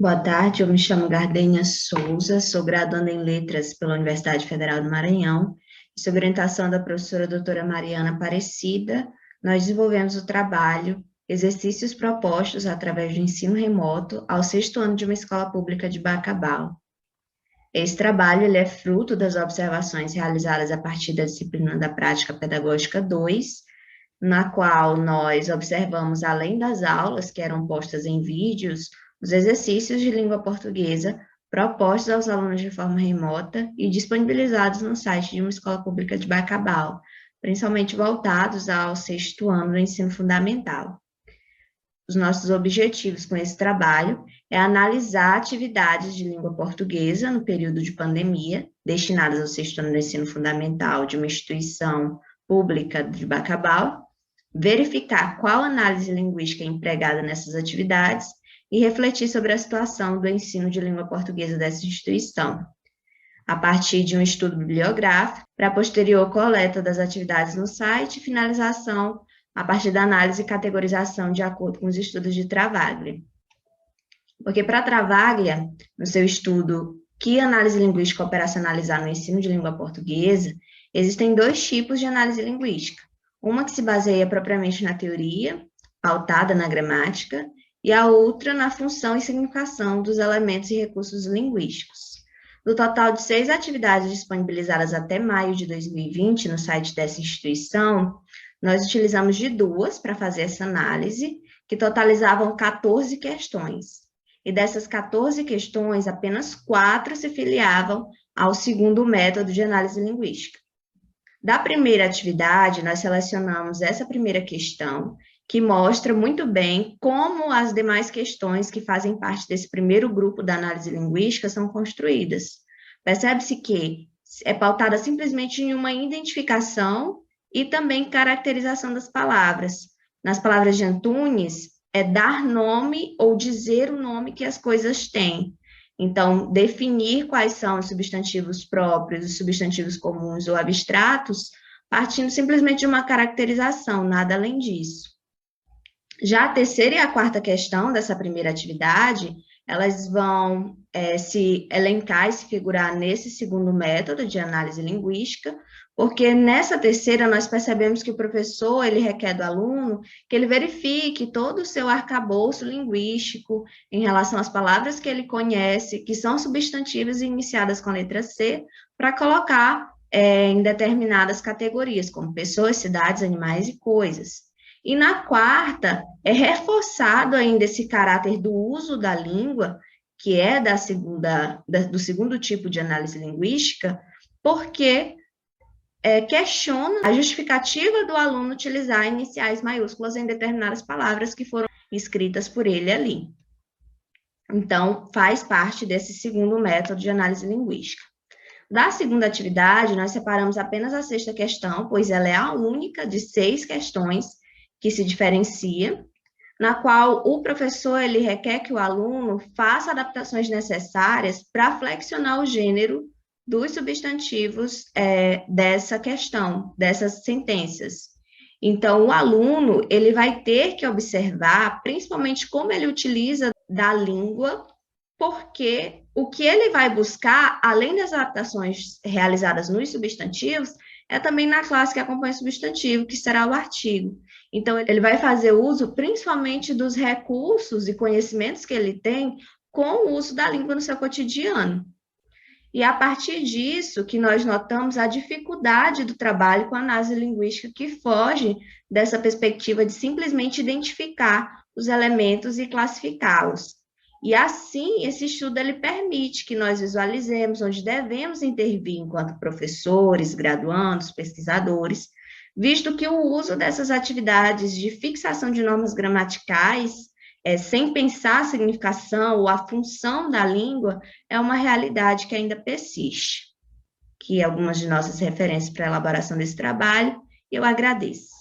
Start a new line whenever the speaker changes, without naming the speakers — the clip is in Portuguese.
Boa tarde, eu me chamo Gardênia Souza, sou graduanda em Letras pela Universidade Federal do Maranhão, e sob orientação da professora doutora Mariana Aparecida, nós desenvolvemos o trabalho Exercícios Propostos através do Ensino Remoto ao sexto ano de uma escola pública de Bacabal. Esse trabalho ele é fruto das observações realizadas a partir da disciplina da Prática Pedagógica 2, na qual nós observamos, além das aulas que eram postas em vídeos, os exercícios de língua portuguesa propostos aos alunos de forma remota e disponibilizados no site de uma escola pública de Bacabal, principalmente voltados ao sexto ano do ensino fundamental. Os nossos objetivos com esse trabalho é analisar atividades de língua portuguesa no período de pandemia, destinadas ao sexto ano do ensino fundamental de uma instituição pública de Bacabal, verificar qual análise linguística é empregada nessas atividades e refletir sobre a situação do ensino de língua portuguesa dessa instituição, a partir de um estudo bibliográfico, para a posterior coleta das atividades no site e finalização a partir da análise e categorização de acordo com os estudos de Travaglia. Porque para Travaglia, no seu estudo Que análise linguística operacionalizar no ensino de língua portuguesa, existem dois tipos de análise linguística. Uma que se baseia propriamente na teoria, pautada na gramática, e a outra na função e significação dos elementos e recursos linguísticos. Do total de 6 atividades disponibilizadas até maio de 2020 no site dessa instituição, nós utilizamos de 2 para fazer essa análise, que totalizavam 14 questões. E dessas 14 questões, apenas 4 se filiavam ao segundo método de análise linguística. Da primeira atividade, nós selecionamos essa primeira questão, que mostra muito bem como as demais questões que fazem parte desse primeiro grupo da análise linguística são construídas. Percebe-se que é pautada simplesmente em uma identificação e também caracterização das palavras. Nas palavras de Antunes, é dar nome ou dizer o nome que as coisas têm. Então, definir quais são os substantivos próprios, os substantivos comuns ou abstratos, partindo simplesmente de uma caracterização, nada além disso. Já a terceira e a quarta questão dessa primeira atividade, elas vão se elencar e se figurar nesse segundo método de análise linguística, porque nessa terceira nós percebemos que o professor, ele requer do aluno que ele verifique todo o seu arcabouço linguístico em relação às palavras que ele conhece, que são substantivas e iniciadas com a letra C, para colocar em determinadas categorias, como pessoas, cidades, animais e coisas. E na quarta, é reforçado ainda esse caráter do uso da língua, que é do segundo tipo de análise linguística, porque questiona a justificativa do aluno utilizar iniciais maiúsculas em determinadas palavras que foram escritas por ele ali. Então, faz parte desse segundo método de análise linguística. Da segunda atividade, nós separamos apenas a sexta questão, pois ela é a única de 6 questões que se diferencia, na qual o professor ele requer que o aluno faça adaptações necessárias para flexionar o gênero dos substantivos dessa questão, dessas sentenças. Então, o aluno ele vai ter que observar, principalmente como ele utiliza da língua, porque o que ele vai buscar, além das adaptações realizadas nos substantivos, é também na classe que acompanha o substantivo, que será o artigo. Então, ele vai fazer uso principalmente dos recursos e conhecimentos que ele tem com o uso da língua no seu cotidiano. E a partir disso que nós notamos a dificuldade do trabalho com a análise linguística que foge dessa perspectiva de simplesmente identificar os elementos e classificá-los. E assim, esse estudo ele permite que nós visualizemos onde devemos intervir enquanto professores, graduandos, pesquisadores, visto que o uso dessas atividades de fixação de normas gramaticais, sem pensar a significação ou a função da língua, é uma realidade que ainda persiste. Que algumas de nossas referências para a elaboração desse trabalho, eu agradeço.